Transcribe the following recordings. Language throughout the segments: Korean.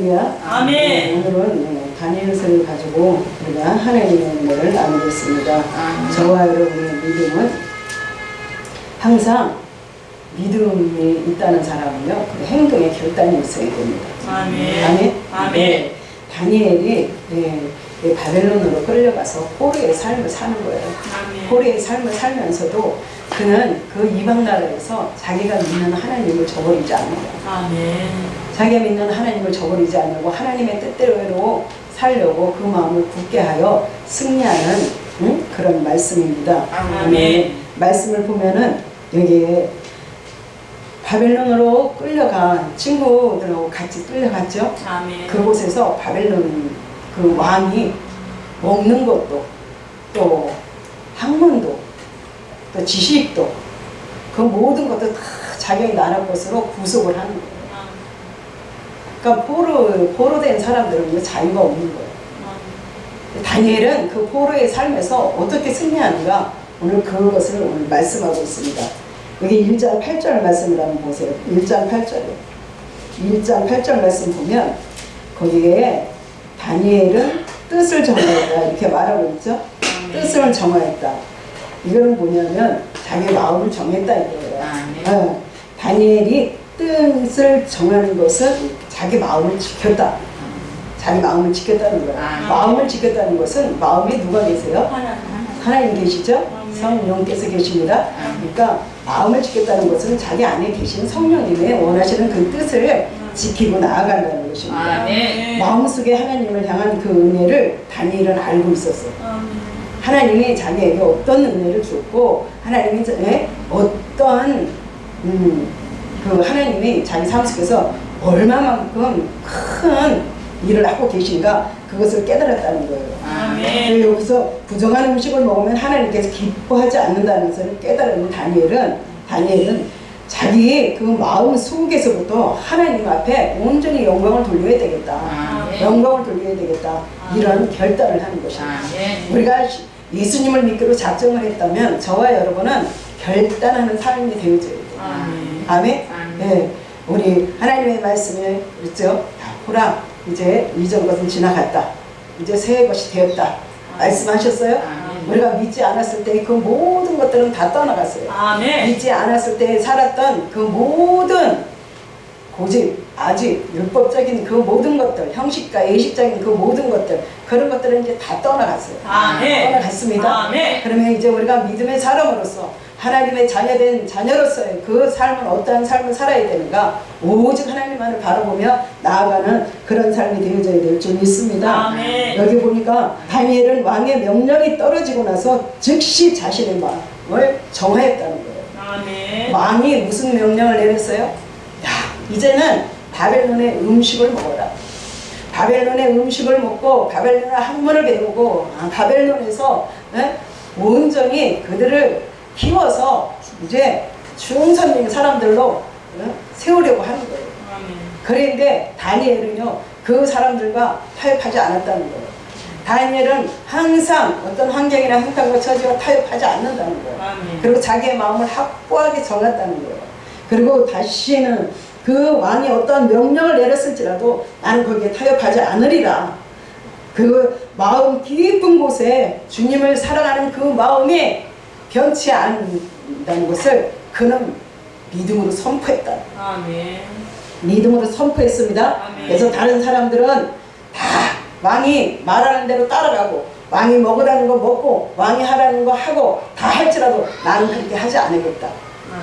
할렐루야. 아멘. 오늘은 다니엘서를 가지고 우리가 하나님의 은혜를 나누겠습니다. 저와 여러분의 믿음은 항상 믿음이 있다는 사람은요, 그 행동에 결단이 있어야 됩니다. 아멘. 아멘. 아멘. 네, 다니엘이 바벨론으로 끌려가서 포로의 삶을 사는 거예요. 아멘. 포로의 삶을 살면서도 그는 그 이방 나라에서 자기가 믿는 하나님을 저버리지 않는 거예요. 아멘. 자기가 믿는 하나님을 저버리지 않으려고 하나님의 뜻대로 살려고 그 마음을 굳게 하여 승리하는 그런 말씀입니다. 아멘. 말씀을 보면은 여기에 바벨론으로 끌려간 친구들하고 같이 끌려갔죠. 아멘. 그곳에서 바벨론 그 왕이 먹는 것도 또 학문도 또 지식도 그 모든 것도 다 자기의 나라 것으로 구속을 하는 거예요. 그러니까 포로된 사람들은 자유가 없는 거예요. 다니엘은 그 포로의 삶에서 어떻게 승리하는가 오늘 그것을 오늘 말씀하고 있습니다. 여기 1장 8절 말씀을 한번 보세요. 1장 8절에 1장 8절 말씀 보면 거기에 다니엘은 뜻을 정하였다 이렇게 말하고 있죠. 뜻을 정하였다. 이거는 뭐냐면 자기 마음을 정했다 이거예요. 다니엘이 뜻을 정하는 것은 자기 마음을 지켰다. 자기 마음을 지켰다는 거예요. 마음을 지켰다는 것은 마음에 누가 계세요? 하나님 계시죠? 성령께서 계십니다. 그러니까 마음을 지켰다는 것은 자기 안에 계신 성령님의 원하시는 그 뜻을 지키고 나아간다는 것입니다. 마음속에 하나님을 향한 그 은혜를 다니엘은 알고 있었어요. 하나님이 자기에게 어떤 은혜를 줬고 하나님이 어떤 그 하나님이 자기 삶 속에서 얼마만큼 큰 일을 하고 계신가 그것을 깨달았다는 거예요. 여기서 부정한 음식을 먹으면 하나님께서 기뻐하지 않는다는 것을 깨달은 다니엘은 자기의 그 마음 속에서부터 하나님 앞에 온전히 영광을 돌려야 되겠다. 영광을 돌려야 되겠다. 이런 결단을 하는 것입니다. 우리가 예수님을 믿기로 작정을 했다면 저와 여러분은 결단하는 삶이 되어져야 돼요. 아멘. 네, 우리 하나님의 말씀에 그렇죠. 보라 이제 이전 것은 지나갔다. 이제 새 것이 되었다. 말씀하셨어요. 우리가 믿지 않았을 때 그 모든 것들은 다 떠나갔어요. 믿지 않았을 때 살았던 그 모든 고집, 아직 율법적인 그 모든 것들, 형식과 예식적인 그 모든 것들, 그런 것들은 이제 다 떠나갔어요. 떠나갔습니다. 그러면 이제 우리가 믿음의 사람으로서 하나님의 자녀된 자녀로서의 그 삶은 어떠한 삶을 살아야 되는가? 오직 하나님만을 바라보며 나아가는 그런 삶이 되어져야 될 줄 믿습니다. 여기 보니까 다니엘은 왕의 명령이 떨어지고 나서 즉시 자신의 마음을 정하였다는 거예요. 왕이 무슨 명령을 내렸어요? 야, 이제는 바벨론의 음식을 먹어라. 바벨론의 음식을 먹고 바벨론의 학문을 배우고 바벨론에서 온전히 그들을 키워서 이제 충성된 사람들로 세우려고 하는 거예요. 그런데 다니엘은요 그 사람들과 타협하지 않았다는 거예요. 다니엘은 항상 어떤 환경이나 형편과 처지와 타협하지 않는다는 거예요. 그리고 자기의 마음을 확고하게 정했다는 거예요. 그리고 다시는 그 왕이 어떤 명령을 내렸을지라도 나는 거기에 타협하지 않으리라. 그 마음 깊은 곳에 주님을 사랑하는 그 마음이 변치 않는다는 것을 그는 믿음으로 선포했다. 믿음으로 선포했습니다. 그래서 다른 사람들은 다 왕이 말하는 대로 따라가고 왕이 먹으라는 거 먹고 왕이 하라는 거 하고 다 할지라도 나는 그렇게 하지 않겠다.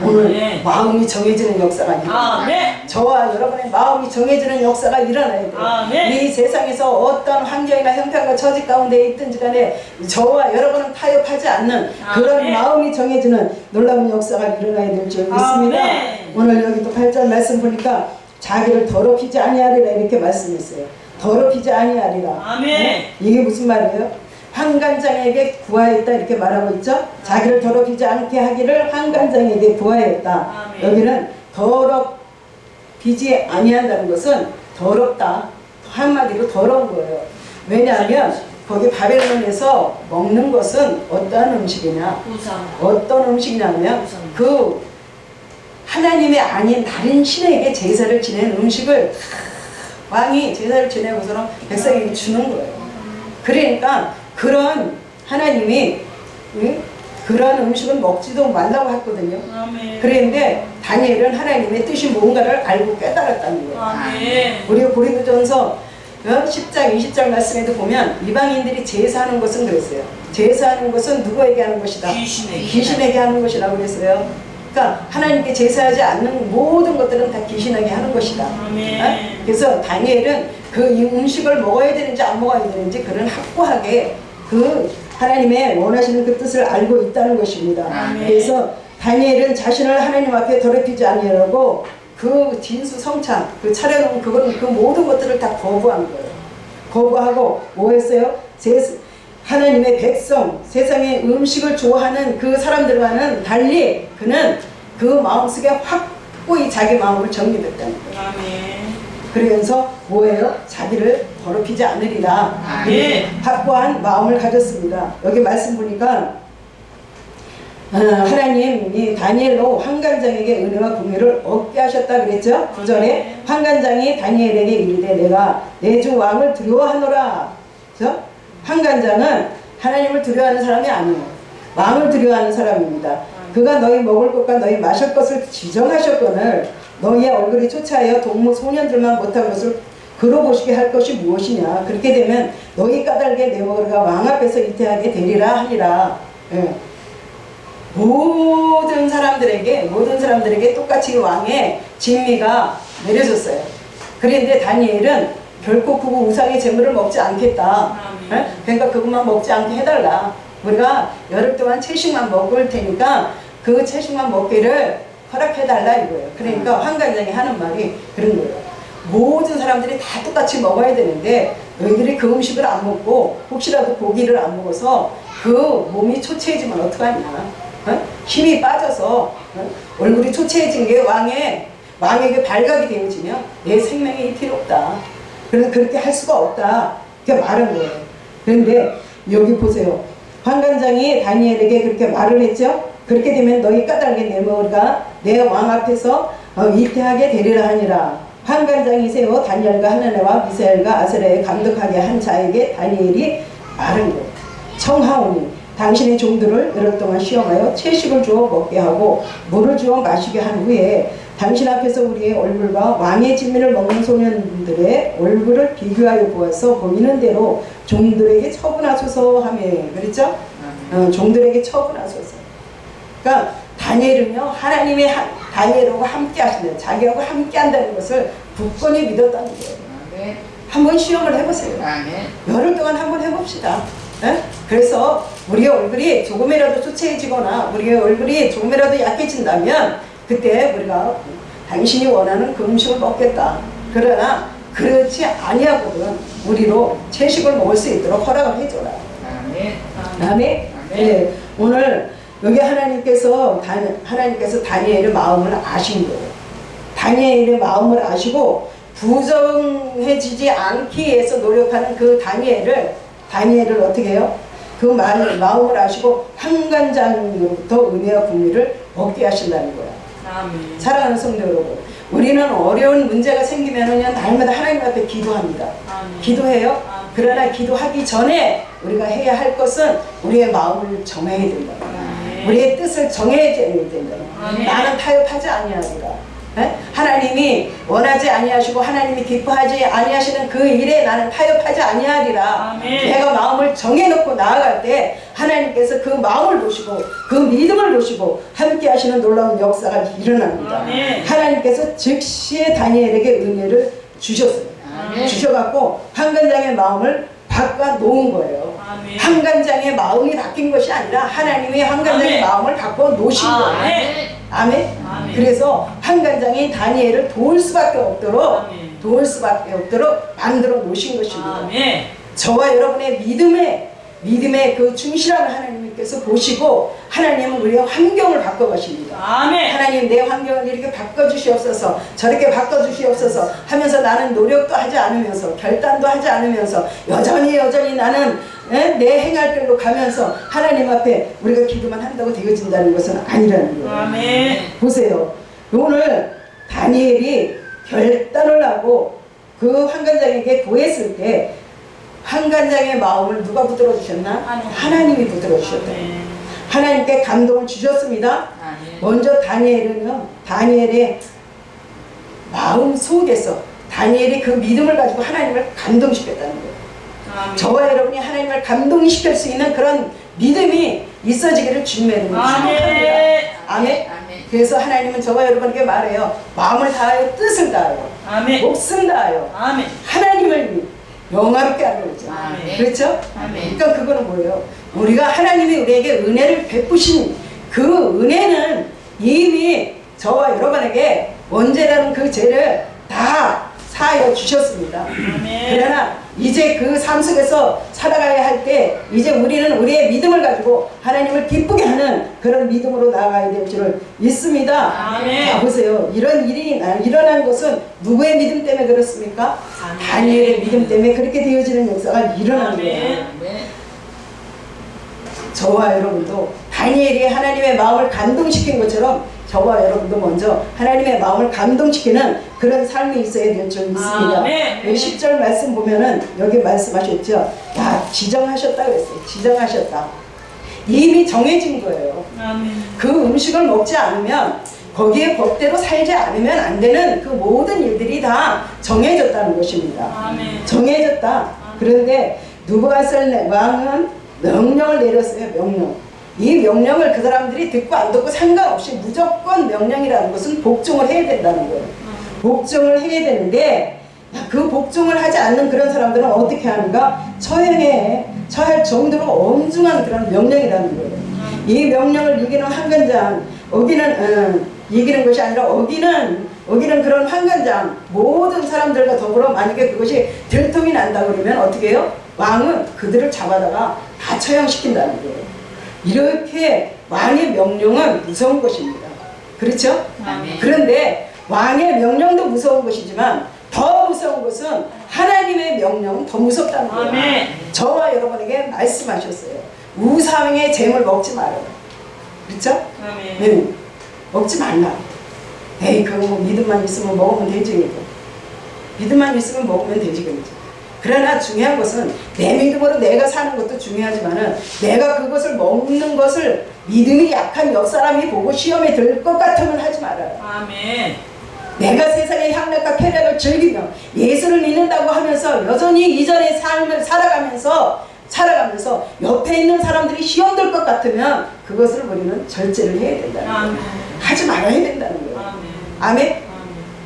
오늘 마음이 정해지는 역사가 일어나요. 저와 여러분의 마음이 정해지는 역사가 일어나야 돼요. 이 세상에서 어떤 환경이나 형편과 처지 가운데 있든지 간에 저와 여러분은 타협하지 않는 그런 마음이 정해지는 놀라운 역사가 일어나야 될 줄 믿습니다. 오늘 여기 또 8절 말씀 보니까 자기를 더럽히지 아니하리라 이렇게 말씀했어요. 더럽히지 아니하리라. 이게 무슨 말이에요? 환관장에게 구하였다 이렇게 말하고 있죠. 자기를 더럽히지 않게 하기를 환관장에게 구하였다. 여기는 더럽히지 아니한다는 것은 더럽다. 한마디로 더러운 거예요. 왜냐하면 거기 바벨론에서 먹는 것은 어떠한 음식이냐? 어떤 음식이냐면 그 하나님이 아닌 다른 신에게 제사를 지내는 음식을 왕이 제사를 지내고서는 백성에게 주는 거예요. 그러니까 그런 하나님이 그런 음식은 먹지도 말라고 했거든요. 아멘. 그런데 다니엘은 하나님의 뜻이 뭔가를 알고 깨달았다는 거예요. 아멘. 우리 고린도전서 10장 20절 말씀에도 보면 이방인들이 제사하는 것은 그랬어요. 제사하는 것은 누구에게 하는 것이다? 귀신에게 하는 것이라고 그랬어요. 그러니까 하나님께 제사하지 않는 모든 것들은 다 귀신에게 하는 것이다. 아멘. 그래서 다니엘은 그 음식을 먹어야 되는지 안 먹어야 되는지 그런 확고하게 그 하나님의 원하시는 그 뜻을 알고 있다는 것입니다. 아멘. 그래서 다니엘은 자신을 하나님 앞에 더럽히지 아니하려고 그 진수성찬, 그 차려놓은 그 모든 것들을 다 거부한 거예요. 거부하고 뭐 했어요? 하나님의 백성, 세상의 음식을 좋아하는 그 사람들과는 달리 그는 그 마음속에 확고히 자기 마음을 정립했다는 거예요. 아멘. 그러면서 뭐예요? 자기를 더럽히지 않으리라. 아멘. 확고한 마음을 가졌습니다. 여기 말씀 보니까 하나님이 다니엘로 환관장에게 은혜와 공유를 얻게 하셨다 그랬죠? 9절에 환관장이 다니엘에게 이르되 내가 내 주 왕을 두려워하노라. 그렇죠? 환관장은 하나님을 두려워하는 사람이 아니에요. 왕을 두려워하는 사람입니다. 그가 너희 먹을 것과 너희 마실 것을 지정하셨거늘 너희의 얼굴이 초췌하여 동무 소년들만 못한 것을 그로 보시게 할 것이 무엇이냐. 그렇게 되면 너희 까닭에 내 먹으리가 왕 앞에서 이태하게 되리라 하니라. 예. 모든 사람들에게 똑같이 왕의 진미가 내려졌어요. 그런데 다니엘은 결코 그 우상의 재물을 먹지 않겠다. 그러니까 그것만 먹지 않게 해달라. 우리가 열흘 동안 채식만 먹을 테니까 그 채식만 먹기를 허락해달라 이거예요. 그러니까 환관장이 하는 말이 그런 거예요. 모든 사람들이 다 똑같이 먹어야 되는데 너희들이 그 음식을 안 먹고 혹시라도 고기를 안 먹어서 그 몸이 초췌해지면 어떡하냐. 힘이 빠져서 얼굴이 초췌해진 게 왕에게 발각이 되어지면 내 생명이 필요 없다. 그래서 그렇게 할 수가 없다. 이렇게 말한 거예요. 그런데 여기 보세요. 환관장이 다니엘에게 그렇게 말을 했죠. 그렇게 되면 너희 까닭에 내 머리가 내 왕 앞에서 위태하게 되리라 하니라. 환관장이 세워 다니엘과 하나네와 미사엘과 아세라에 감독하게 한 자에게 다니엘이 말한 거예요. 청하오니 당신의 종들을 열흘 동안 시험하여 채식을 주어 먹게 하고 물을 주어 마시게 한 후에 당신 앞에서 우리의 얼굴과 왕의 진미를 먹는 소년들의 얼굴을 비교하여 보아서 보이는 대로 종들에게 처분하소서 하며 그랬죠? 종들에게 처분하소서. 그러니까 다니엘은요 하나님의 다니엘하고 함께 하신다. 자기하고 함께 한다는 것을 굳건히 믿었다는 거예요. 한번 시험을 해보세요. 열흘 동안 한번 해봅시다. 에? 그래서 우리의 얼굴이 조금이라도 초췌해지거나 우리의 얼굴이 조금이라도 약해진다면 그때 우리가 당신이 원하는 그 음식을 먹겠다. 그러나 그렇지 아니하거든 우리로 채식을 먹을 수 있도록 허락을 해줘라. 아멘. 네, 오늘 여기 하나님께서 다니엘의 마음을 아신 거예요. 다니엘의 마음을 아시고 부정해지지 않기 위해서 노력하는 그 다니엘을 어떻게 해요? 그 마음을 아시고 환관장으로부터 은혜와 긍휼을 얻게 하신다는 거야. 아멘. 사랑하는 성도 여러분, 우리는 어려운 문제가 생기면 날마다 하나님 앞에 기도합니다. 아멘. 기도해요. 아멘. 그러나 기도하기 전에 우리가 해야 할 것은 우리의 마음을 정해야 된다. 아멘. 우리의 뜻을 정해야 된다. 아멘. 나는 타협하지 아니하리라. 하나님이 원하지 아니하시고 하나님이 기뻐하지 아니하시는 그 일에 나는 타협하지 아니하리라. 아멘. 내가 마음을 정해놓고 나아갈 때 하나님께서 그 마음을 보시고 그 믿음을 보시고 함께 하시는 놀라운 역사가 일어납니다. 아멘. 하나님께서 즉시에 다니엘에게 은혜를 주셨어요. 아멘. 주셔갖고 환관장의 마음을 바꿔 놓은 거예요. 아멘. 환관장의 마음이 바뀐 것이 아니라 하나님이 환관장의 아멘. 마음을 바꿔 놓으신 거예요. 아멘. 아멘. 아멘. 그래서 환관장이 다니엘을 도울 수밖에 없도록 만들어 놓으신 것입니다. 아멘. 저와 여러분의 믿음의 그 충실함을 하나님께서 보시고 하나님은 우리의 환경을 바꿔 가십니다. 아멘. 하나님 내 환경을 이렇게 바꿔주시옵소서 저렇게 바꿔주시옵소서 하면서 나는 노력도 하지 않으면서 결단도 하지 않으면서 여전히 나는 내 행할 길로 가면서 하나님 앞에 우리가 기도만 한다고 되어진다는 것은 아니라는 거예요. 아멘. 보세요. 오늘 다니엘이 결단을 하고 그 환관장에게 구했을 때 환관장의 마음을 누가 붙들어 주셨나? 하나님이 붙들어 주셨다. 아멘. 하나님께 감동을 주셨습니다. 아멘. 먼저 다니엘은요, 다니엘의 마음 속에서 다니엘이 그 믿음을 가지고 하나님을 감동시켰다는 거예요. 아멘. 저와 여러분이 하나님을 감동시킬 수 있는 그런 믿음이 있어지기를 주님의 이름으로 축복합니다. 아멘. 아멘. 아멘. 그래서 하나님은 저와 여러분에게 말해요. 마음을 다하여 뜻을 다하여 아멘. 목숨 다하여 아멘. 하나님을 영화롭게 하는 거죠. 아멘. 그렇죠? 아멘. 그러니까 그거는 뭐예요? 우리가 하나님이 우리에게 은혜를 베푸신 그 은혜는 이미 저와 여러분에게 언제라는 그 죄를 다 사하여 주셨습니다. 아멘. 그러나 이제 그 삶 속에서 살아가야 할 때 이제 우리는 우리의 믿음을 가지고 하나님을 기쁘게 하는 그런 믿음으로 나아가야 될 줄을 믿습니다. 아멘. 자 보세요. 이런 일이 일어난 것은 누구의 믿음 때문에 그렇습니까? 아멘. 다니엘의 믿음 때문에 그렇게 되어지는 역사가 일어난 아멘. 거예요. 아멘. 저와 여러분도 다니엘이 하나님의 마음을 감동시킨 것처럼 저와 여러분도 먼저 하나님의 마음을 감동시키는 그런 삶이 있어야 될 줄 믿습니다. 아멘. 여기 10절 말씀 보면은 여기 말씀하셨죠. 야, 지정하셨다 그랬어요. 지정하셨다. 이미 정해진 거예요. 아멘. 그 음식을 먹지 않으면 거기에 법대로 살지 않으면 안 되는 그 모든 일들이 다 정해졌다는 것입니다. 아멘. 정해졌다. 그런데 누부갓네살 왕은 명령을 내렸어요. 명령. 이 명령을 그 사람들이 듣고 안 듣고 상관없이 무조건 명령이라는 것은 복종을 해야 된다는 거예요. 복종을 해야 되는데 그 복종을 하지 않는 그런 사람들은 어떻게 하는가? 처할 정도로 엄중한 그런 명령이라는 거예요. 이 명령을 이기는 환관장, 이기는 것이 아니라 어기는 그런 환관장, 모든 사람들과 더불어 만약에 그것이 들통이 난다 그러면 어떻게 해요? 왕은 그들을 잡아다가 다 처형시킨다는 거예요. 이렇게 왕의 명령은 무서운 것입니다. 그렇죠? 아멘. 그런데 왕의 명령도 무서운 것이지만 더 무서운 것은 하나님의 명령은 더 무섭다는 거예요. 아멘. 저와 여러분에게 말씀하셨어요. 우상의 잼을 먹지 말아요. 그렇죠? 아멘. 네. 먹지 말라. 에이, 그거 뭐 믿음만 있으면 먹으면 되지. 이거. 믿음만 있으면 먹으면 되지. 그렇죠? 그러나 중요한 것은 내 믿음으로 내가 사는 것도 중요하지만은 내가 그것을 먹는 것을 믿음이 약한 옆 사람이 보고 시험에 들 것 같으면 하지 말아요. 아멘. 내가 세상의 향락과 쾌락을 즐기며 예수를 믿는다고 하면서 여전히 이전의 삶을 살아가면서 옆에 있는 사람들이 시험 들 것 같으면 그것을 우리는 절제를 해야 된다는 거예요. 아멘. 하지 말아야 된다는 거예요. 아멘. 아멘? 아멘.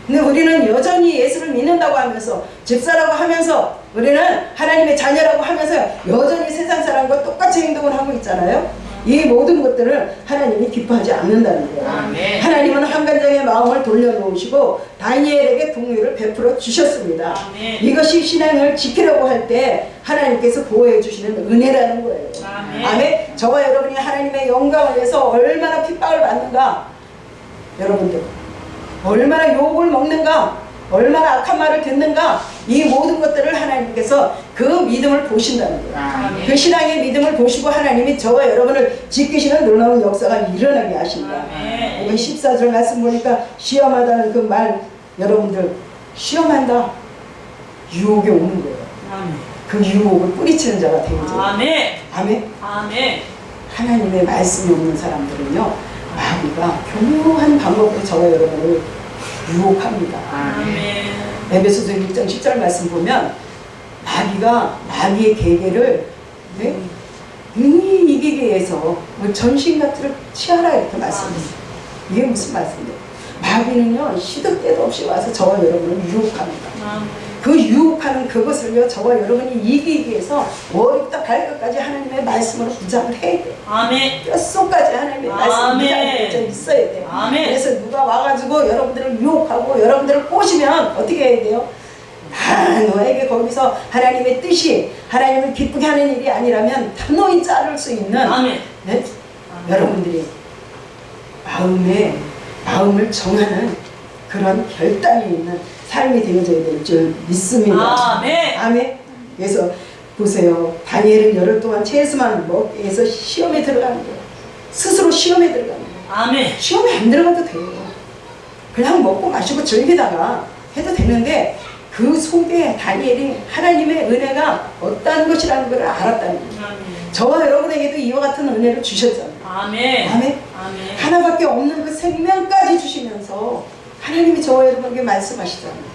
근데 우리는 여전히 예수를 믿는다고 하면서 집사라고 하면서 우리는 하나님의 자녀라고 하면서 여전히 세상 사람과 똑같이 행동을 하고 있잖아요. 이 모든 것들을 하나님이 기뻐하지 않는다는 거예요. 아멘. 하나님은 환관장의 마음을 돌려놓으시고 다니엘에게 동료를 베풀어 주셨습니다. 아멘. 이것이 신앙을 지키려고 할 때 하나님께서 보호해 주시는 은혜라는 거예요. 아멘. 아멘. 저와 여러분이 하나님의 영광을 위해서 얼마나 핍박을 받는가, 여러분들 얼마나 욕을 먹는가, 얼마나 악한 말을 듣는가, 이 모든 것들을 하나님께서 그 믿음을 보신다는 거예요. 아멘. 그 신앙의 믿음을 보시고 하나님이 저와 여러분을 지키시는 놀라운 역사가 일어나게 하신다. 아멘. 여기 14절 말씀 보니까 시험하다는 그 말, 여러분들 시험한다, 유혹이 오는 거예요. 아멘. 그 유혹을 뿌리치는 자가 되죠. 아멘. 아멘. 아멘. 하나님의 말씀이 없는 사람들은요, 마귀가 교묘한 방법으로 저와 여러분을 유혹합니다. 아멘. 에베소서 6장 10절 말씀 보면 마귀의 계계를 능히 이기기 위해서 전신갑주를 취하라 이렇게 말씀해요. 이게 무슨 말씀이에요? 마귀는요, 시도 때도 없이 와서 저와 여러분을 유혹합니다. 아멘. 그 유혹하는 그것을요, 저와 여러분이 이기기 위해서 머리부터 발끝까지 하나님의 말씀으로 무장을 해야 돼요. 아멘. 뼈속까지 하나님의 말씀이 무장되어져 있어야 돼요. 아멘. 그래서 누가 와가지고 여러분들을 유혹하고 여러분들을 꼬시면 어떻게 해야 돼요? 너에게 거기서 하나님의 뜻이 하나님을 기쁘게 하는 일이 아니라면 단호히 자를 수 있는 아멘. 네? 여러분들이 마음을 정하는 그런 결단이 있는 삶이 되어져야 될 줄 믿습니다. 아멘. 아멘. 그래서 보세요. 다니엘은 열흘 동안 채소만 먹기 위해서 시험에 들어가는 거예요. 스스로 시험에 들어가는 거예요. 아멘. 시험에 안 들어가도 돼요. 그냥 먹고 마시고 즐기다가 해도 되는데 그 속에 다니엘이 하나님의 은혜가 어떤 것이라는 걸 알았다는 거예요. 아멘. 저와 여러분에게도 이와 같은 은혜를 주셨잖아요. 아멘. 아멘. 아멘. 하나밖에 없는 그 생명까지 주시면서 하나님이 저와 여러분에게 말씀하시잖아요.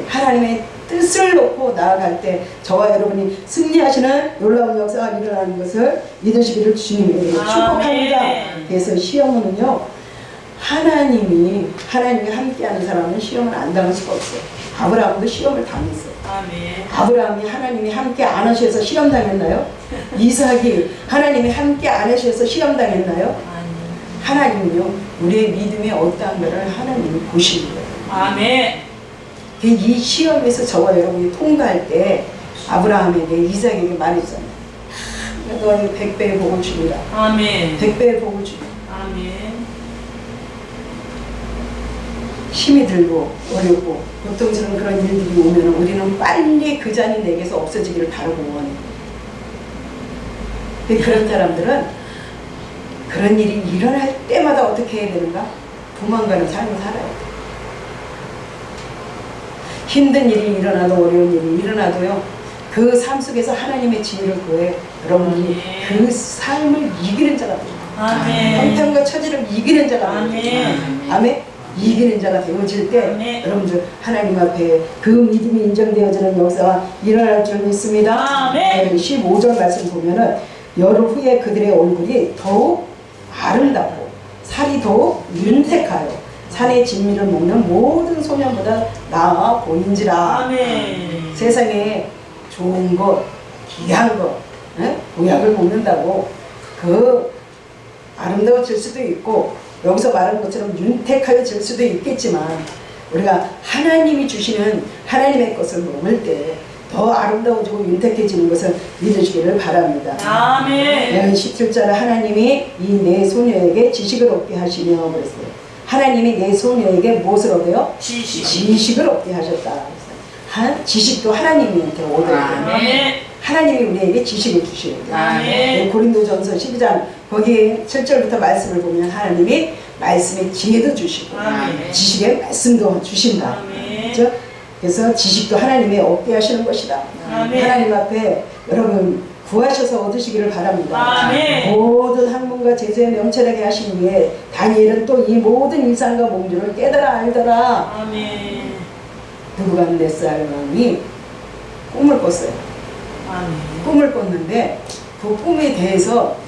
하나님의 뜻을 놓고 나아갈 때 저와 여러분이 승리하시는 놀라운 역사가 일어나는 것을 믿으시기를 주님에게 축복합니다. 그래서 시험은요, 하나님이 함께하는 사람은 시험을 안 당할 수가 없어요. 아브라함도 시험을 당했어요. 아멘. 아브라함이 하나님이 함께 안 하셔서 시험 당했나요? 이삭이 하나님이 함께 안 하셔서 시험 당했나요? 하나님은요, 우리의 믿음이 어떠한 것을 하나님이 보시는 거예요. 아멘. 이 시험에서 저와 여러분이 통과할 때 아브라함에게 이삭에게 말했잖아요. 너희 100배의 복을 주리라. 아멘. 100배의 복을 주리라. 아멘. 힘이 들고 어렵고 고통스러운 그런 일들이 오면 우리는 빨리 그 잔이 내게서 없어지기를 바라고 원해요. 그런 사람들은 그런 일이 일어날 때마다 어떻게 해야 되는가? 도망가는 삶을 살아야 돼. 힘든 일이 일어나도 어려운 일이 일어나도요, 그 삶 속에서 하나님의 지혜를 구해 여러분이 그 삶을 이기는 자가 됩니다. 아멘. 형편과 처지를 이기는 자가 됩니다. 아멘. 아멘. 이기는 자가 되어질 때 아멘. 여러분들 하나님 앞에 그 믿음이 인정되어지는 역사가 일어날 줄 믿습니다. 아멘. 15절 말씀 보면은 열흘 후에 그들의 얼굴이 더욱 아름답고 살이 더욱 윤택하여 산의 진미를 먹는 모든 소년보다 나아 보인지라. 아멘. 세상에 좋은 것, 귀한 것, 보약을 먹는다고 그 아름다워질 수도 있고 여기서 말하는 것처럼 윤택하여질 수도 있겠지만 우리가 하나님이 주시는 하나님의 것을 먹을 때 더 아름다워지고 윤택해지는 것을 믿으시기를 바랍니다. 아멘. 17절에 하나님이 이 내 소녀에게 지식을 얻게 하시며 그랬어요. 하나님이 내 소녀에게 무엇을 얻어요? 지식을 얻게 하셨다. 지식도 하나님한테 얻어야 돼요. 아멘. 하나님이 우리에게 지식을 주셔야 돼요. 아멘. 고린도전서 12장 거기 7절부터 말씀을 보면 하나님이 말씀의 지혜도 주시고 아멘. 지식의 말씀도 주신다. 아멘. 그렇죠? 그래서 지식도 하나님이 얻게 하시는 것이다. 아멘. 하나님 앞에 여러분 구하셔서 얻으시기를 바랍니다. 아멘. 모든 학문과 제자에 명철하게 하신 후에 다니엘은 또 이 모든 이상과 몽주를 깨달아 알더라. 아멘. 느부갓네살 왕이 꿈을 꿨어요. 아멘. 꿈을 꿨는데 그 꿈에 대해서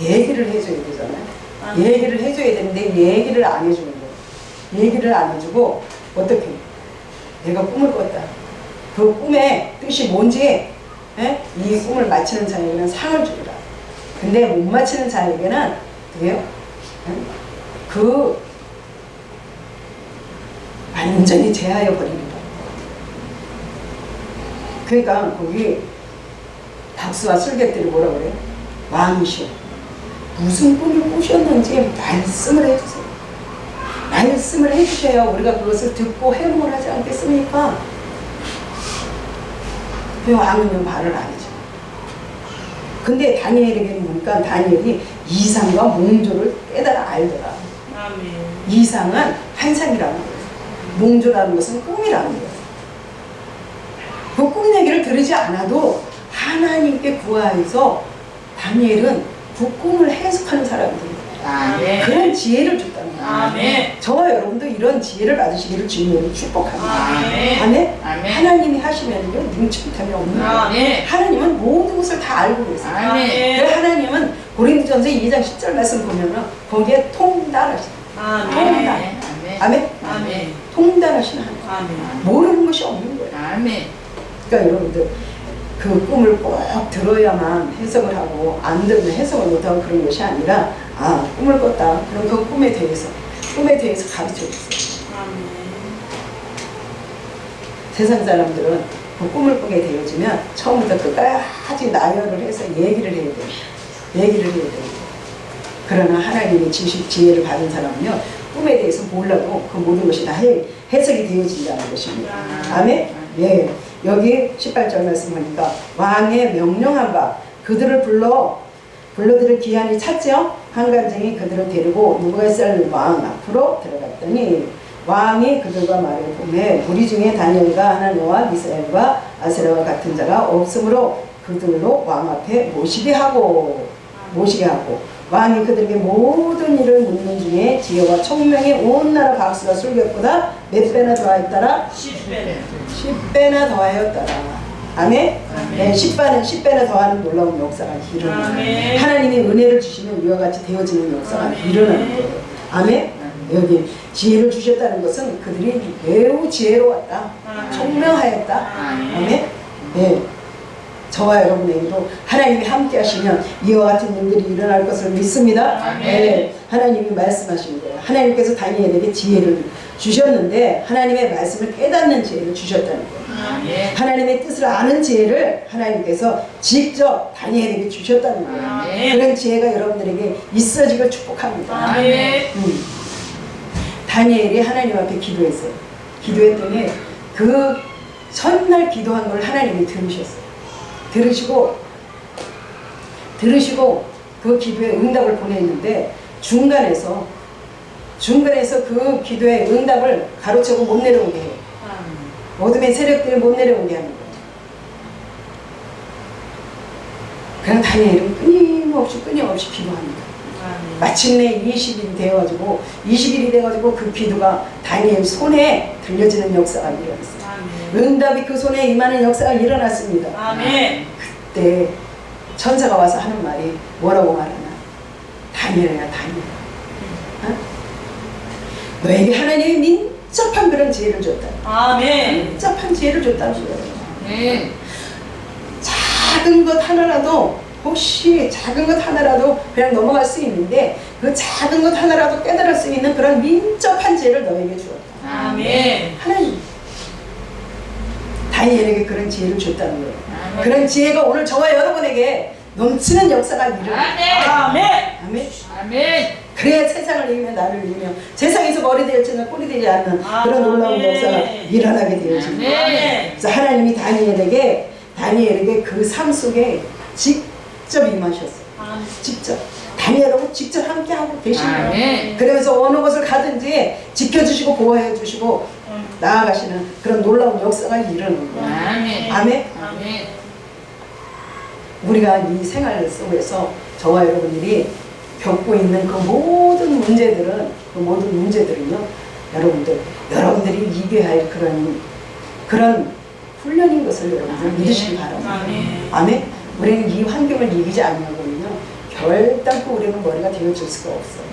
얘기를 해줘야 되잖아요. 아멘. 얘기를 해줘야 되는데 얘기를 안 해주는 거예요. 얘기를 안 해주고 어떻게 내가 꿈을 꿨다. 그 꿈의 뜻이 뭔지 이 꿈을 맞히는 자에게는 상을 주리라. 근데 못 맞히는 자에게는 그게요? 그 완전히 제하여 버리리라. 그러니까 거기 박수와 술객들이 뭐라 그래요? 왕이시여 무슨 꿈을 꾸셨는지 말씀을 해주세요. 말씀을 해주셔야 우리가 그것을 듣고 해몽을 하지 않겠습니까? 그 왕은요 말을 안 해줘. 근데 다니엘에게는 보니까 다니엘이 이상과 몽조를 깨달아 알더라. 아멘. 이상은 환상이라는 거예요. 몽조라는 것은 꿈이라는 거예요. 그 꿈 얘기를 들으지 않아도 하나님께 구하여서 다니엘은 그 꿈을 해석하는 사람이 됩니다. 아멘. 그런 지혜를 줬다는 거예요. 아멘. 저와 여러분도 이런 지혜를 받으시기를 주님으로 축복합니다. 아멘. 아멘. 아멘. 하나님이 하시면요 능치 못함이 없는 거예요. 아멘. 하나님은 모든 것을 다 알고 계세요. 아멘. 그 하나님은 고린도전서 2장 10절 말씀 보면은 거기에 통달하시다. 아멘. 아멘. 아멘. 통달하시는 하나님. 아멘. 모르는 것이 없는 거예요. 아멘. 그러니까 여러분들 그 꿈을 꼭 들어야만 해석을 하고 안 들으면 해석을 못하고 그런 것이 아니라 꿈을 꿨다. 그럼 그 꿈에 대해서 가르쳐 주세요. 아멘. 세상 사람들은 그 꿈을 꾸게 되어지면 처음부터 끝까지 나열을 해서 얘기를 해야 돼요. 얘기를 해야 돼요. 그러나 하나님의 지혜를 받은 사람은요 꿈에 대해서 몰라도 그 모든 것이 다 해석이 되어진다는 것입니다. 아멘? 예. 여기 18절 말씀 보니까 왕의 명령한 바 그들을 불러들을 기한이 찼죠. 한간쟁이 그들을 데리고 느부갓네살 왕 앞으로 들어갔더니 왕이 그들과 말을 보매 무리 중에 다니엘과 하나냐와 미사엘과 아세라와 같은 자가 없으므로 그들로 왕 앞에 모시게 하고 왕이 그들에게 모든 일을 묻는 중에 지혜와 총명이 온 나라 박수가 술객보다 몇 배나 더하였더라? 10배나 더하였더라. 아멘? 네, 10배나 더하는 놀라운 역사가 일어나요. 하나님이 은혜를 주시면 이와 같이 되어지는 역사가 일어나는 거예요. 아멘? 여기 지혜를 주셨다는 것은 그들이 매우 지혜로웠다. 총명하였다. 아멘? 네. 저와 여러분에게도 하나님이 함께 하시면 이와 같은 일들이 일어날 것을 믿습니다. 네, 하나님이 말씀하시는 거예요. 하나님께서 다니엘에게 지혜를 주셨는데 하나님의 말씀을 깨닫는 지혜를 주셨다는 거예요. 하나님의 뜻을 아는 지혜를 하나님께서 직접 다니엘에게 주셨다는 거예요. 그런 지혜가 여러분들에게 있어지길 축복합니다. 다니엘이 하나님 앞에 기도했어요. 기도했더니 그 첫날 기도한 걸 하나님이 들으셨어요. 들으시고 그 기도에 응답을 보냈는데 중간에서 그 기도의 응답을 가로채고 못 내려오게 해요. 어둠의 세력들이 못 내려오게 하는 거예요. 그냥 다니엘은 끊임없이 기도합니다. 마침내 20일이 돼가지고 그 기도가 다니엘 손에 들려지는 역사가 일어났어요. 응답이 그 손에 임하는 역사가 일어났습니다. 아멘. 그때 천사가 와서 하는 말이 뭐라고 말하나? 다니엘아. 어? 너에게 하나님이 민첩한 그런 지혜를 줬다. 아멘. 민첩한 지혜를 줬다는 거예요. 작은 것 하나라도 그냥 넘어갈 수 있는데 그 작은 것 하나라도 깨달을 수 있는 그런 민첩한 지혜를 너에게 주었다. 아멘. 하나님 다니엘에게 그런 지혜를 줬다는 거예요. 그런 지혜가 오늘 저와 여러분에게 넘치는 역사가 일어나. 아멘. 그래야 세상을 이기며 나를 이기며 세상에서 머리 되었지만 꼴이 되지 않는 그런 놀라운 역사가 일어나게 되어집니다. 그래서 하나님이 다니엘에게 그 삶 속에 직접 임하셨어요. 직접 다니엘하고 직접 함께하고 계십니다. 그러면서 어느 곳을 가든지 지켜주시고 보호해주시고 나아가시는 그런 놀라운 역사가 일어나는 거예요. 아멘. 우리가 이 생활 속에서 저와 여러분들이 겪고 있는 그 모든 문제들은요, 여러분들이 이겨야 할 그런 훈련인 것을 여러분들 믿으시기 바랍니다. 아멘. 우리는 이 환경을 이기지 않으면요, 결단코 우리는 머리가 되어줄 수가 없어요.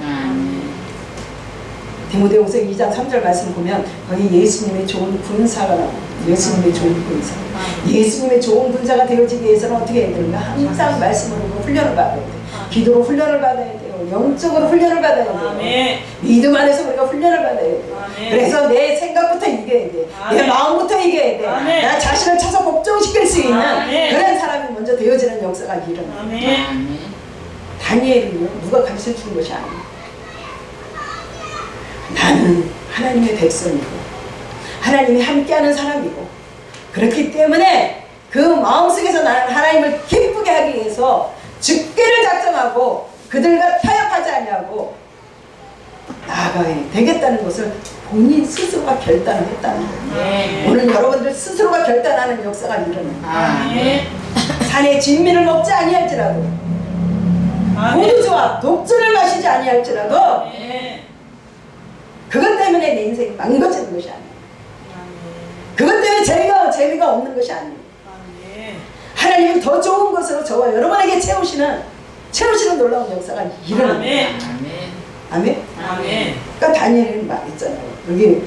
디모데후서 2장 3절 말씀 보면 거기 예수님의 좋은 군사가 나와요. 예수님의 좋은 군사. 예수님의 좋은 군사가 되어지기 위해서는 어떻게 해야 되는가? 항상 말씀으로 훈련을 받아야 돼요. 기도로 훈련을 받아야 돼요. 영적으로 훈련을 받아야 돼요. 믿음 안에서 우리가 훈련을 받아야 돼요. 그래서 내 생각부터 이겨야 돼. 내 마음부터 이겨야 돼. 나 자신을 쳐서 복종시킬 수 있는 그런 사람이 먼저 되어지는 역사가 일어나요. 다니엘은요, 누가 가르쳐 주는 것이 아니에요. 나는 하나님의 백성이고 하나님이 함께하는 사람이고 그렇기 때문에 그 마음속에서 나는 하나님을 기쁘게 하기 위해서 죽기를 작정하고 그들과 타협하지 아니하고 나아가야 되겠다는 것을 본인 스스로가 결단을 했다는 거예요. 오늘 여러분들 스스로가 결단하는 역사가 일어나요. 산의 진미를 먹지 아니할지라도 포도주와 독주를 마시지 아니할지라도 그것 때문에 내 인생이 망가지는 것이 아니에요. 그것 때문에 재미가 없는 것이 아니에요. 하나님은 더 좋은 것으로 저와 여러분에게 채우시는 놀라운 역사가 일어납니다. 아멘. 그러니까 다니엘은 말했잖아요. 여기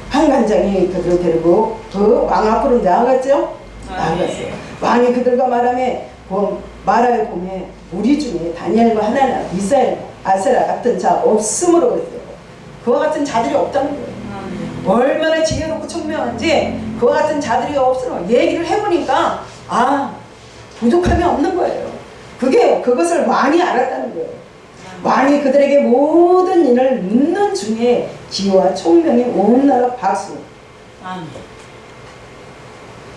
환관장이 그들을 데리고 그 왕 앞으로 나아갔죠. 나아갔어요. 왕이 그들과 말하며 보매 우리 중에 다니엘과 하나냐, 미사엘, 아세라 같은 자 없으므로 그랬어요. 그와 같은 자들이 없다는 거예요. 얼마나 지혜롭고 총명한지 그와 같은 자들이 없으므로 얘기를 해보니까 부족함이 없는 거예요. 그것을 왕이 알았다는 거예요. 왕이 그들에게 모든 일을 묻는 중에 지혜와 총명이 온 나라 박수.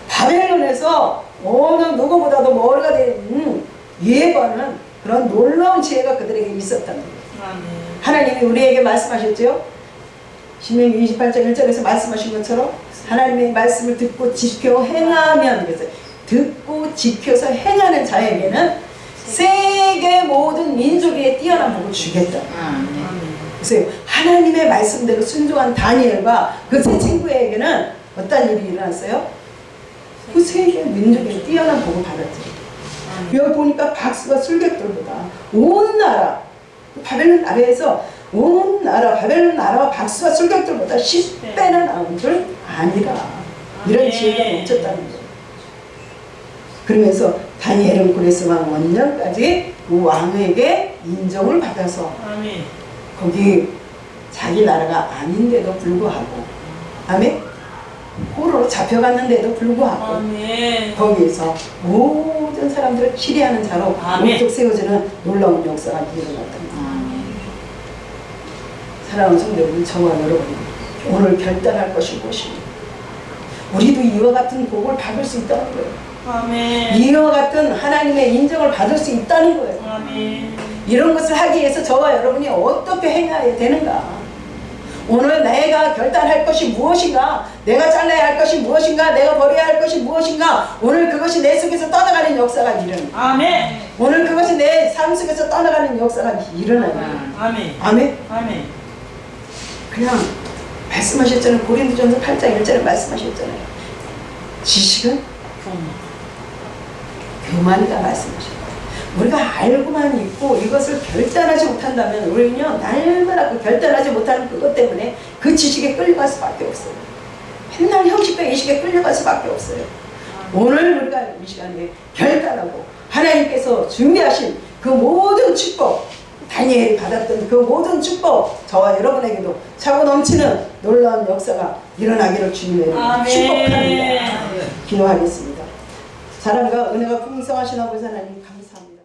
바벨론에서 어느 누구보다도 머리가 된 예관은 그런 놀라운 지혜가 그들에게 있었다는 거예요. 하나님이 우리에게 말씀하셨죠. 신명기 28장 1절에서 말씀하신 것처럼 하나님의 말씀을 듣고 지켜 행하면, 그래서 듣고 지켜서 행하는 자에게는 세계 모든 민족 위에 뛰어난 복을 주겠다. 그래서 하나님의 말씀대로 순종한 다니엘과 그 세 친구에게는 어떤 일이 일어났어요? 그 세계 민족에 뛰어난 복을 받았죠. 여기 보니까 박수가 술객들보다 온 나라, 바벨론 나라에서 온 나라, 바벨론 나라와 박수가 술객들보다 10배나 나온 줄 아니라, 이런 지혜가 넘쳤다는 거예요. 그러면서 다니엘은 그래서 왕 원년까지 그 왕에게 인정을 받아서 거기 자기 나라가 아닌데도 불구하고, 아멘? 포로로 잡혀갔는데도 불구하고 거기에서 모든 사람들을 치리하는 자로 우뚝 세워지는 놀라운 역사가 일어났답니다. 사랑하는 성도분, 저와 여러분, 오늘 결단할 것이 무엇입니까? 우리도 이와 같은 복을 받을 수 있다는 거예요. 이와 같은 하나님의 인정을 받을 수 있다는 거예요. 이런 것을 하기 위해서 저와 여러분이 어떻게 행해야 되는가? 오늘 내가 결단할 것이 무엇인가? 내가 잘라야 할 것이 무엇인가? 내가 버려야 할 것이 무엇인가? 오늘 그것이 내 속에서 떠나가는 역사가 일어나. 오늘 그것이 내 삶 속에서 떠나가는 역사가 일어나요. 아멘. 그냥 말씀하셨잖아요. 고린도전서 8장 1절에 말씀하셨잖아요. 지식은 교만이다 말씀하셨어요. 우리가 알고만 있고 이것을 결단하지 못한다면 우리는요, 날마다 그 결단하지 못하는 그것 때문에 그 지식에 끌려갈 수밖에 없어요. 맨날 형식과 이식에 끌려갈 수밖에 없어요. 오늘 우리가 이 시간에 결단하고 하나님께서 준비하신 그 모든 축복, 다니엘이 받았던 그 모든 축복, 저와 여러분에게도 차고 넘치는 놀라운 역사가 일어나기를 주님의 축복합니다. 기도하겠습니다. 사랑과 은혜가 풍성하신 아버지 하나님 감사합니다.